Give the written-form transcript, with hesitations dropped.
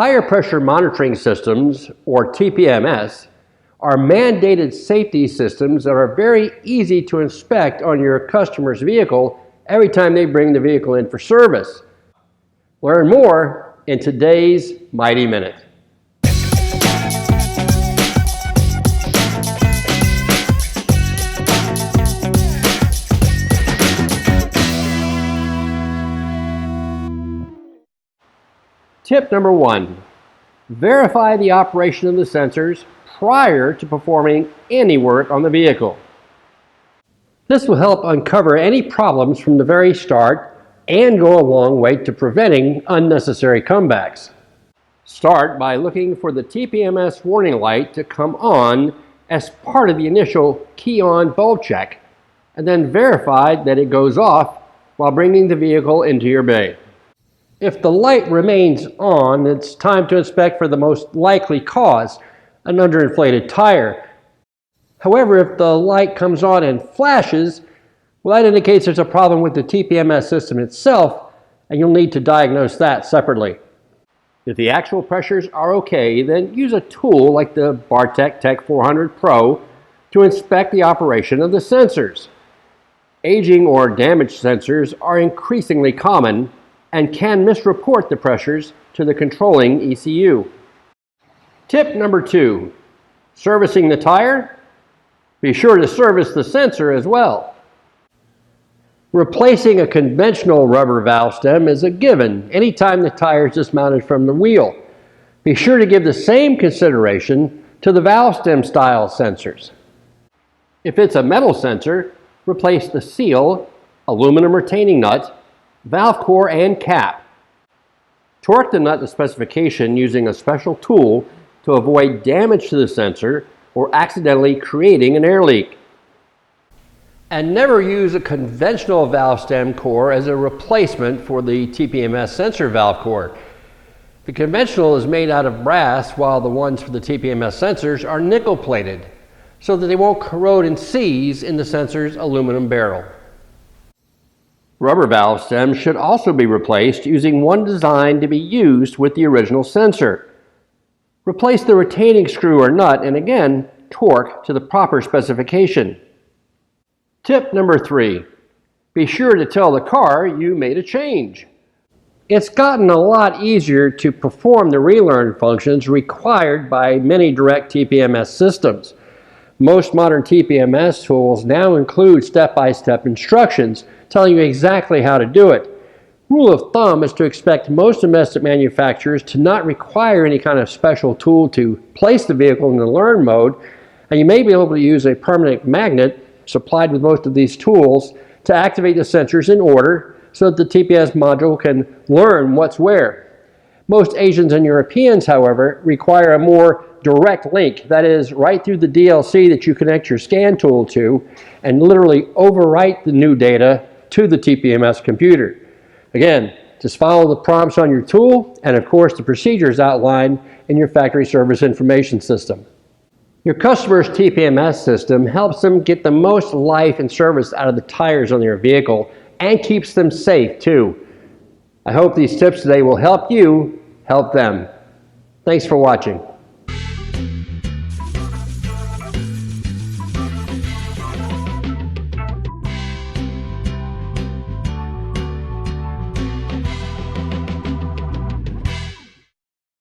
Tire pressure monitoring systems, or TPMS, are mandated safety systems that are very easy to inspect on your customer's vehicle every time they bring the vehicle in for service. Learn more in today's Mighty Minute. Tip number 1, verify the operation of the sensors prior to performing any work on the vehicle. This will help uncover any problems from the very start and go a long way to preventing unnecessary comebacks. Start by looking for the TPMS warning light to come on as part of the initial key on bulb check, and then verify that it goes off while bringing the vehicle into your bay. If the light remains on, it's time to inspect for the most likely cause, an underinflated tire. However, if the light comes on and flashes, well, that indicates there's a problem with the TPMS system itself, and you'll need to diagnose that separately. If the actual pressures are okay, then use a tool like the Bartec Tech 400 Pro to inspect the operation of the sensors. Aging or damaged sensors are increasingly common and can misreport the pressures to the controlling ECU. Tip number 2, servicing the tire. Be sure to service the sensor as well. Replacing a conventional rubber valve stem is a given anytime the tire is dismounted from the wheel. Be sure to give the same consideration to the valve stem style sensors. If it's a metal sensor, replace the seal, aluminum retaining nut, valve core and cap. Torque the nut to specification using a special tool to avoid damage to the sensor or accidentally creating an air leak. And never use a conventional valve stem core as a replacement for the TPMS sensor valve core. The conventional is made out of brass, while the ones for the TPMS sensors are nickel plated so that they won't corrode and seize in the sensor's aluminum barrel. Rubber valve stems should also be replaced using one designed to be used with the original sensor. Replace the retaining screw or nut and again, torque to the proper specification. Tip number 3, be sure to tell the car you made a change. It's gotten a lot easier to perform the relearn functions required by many direct TPMS systems. Most modern TPMS tools now include step-by-step instructions telling you exactly how to do it. Rule of thumb is to expect most domestic manufacturers to not require any kind of special tool to place the vehicle in the learn mode, and you may be able to use a permanent magnet supplied with most of these tools to activate the sensors in order so that the TPMS module can learn what's where. Most Asians and Europeans, however, require a more direct link, that is, right through the DLC that you connect your scan tool to and literally overwrite the new data to the TPMS computer. Again, just follow the prompts on your tool and of course the procedures outlined in your factory service information system. Your customer's TPMS system helps them get the most life and service out of the tires on their vehicle and keeps them safe too. I hope these tips today will help you help them. Thanks for watching.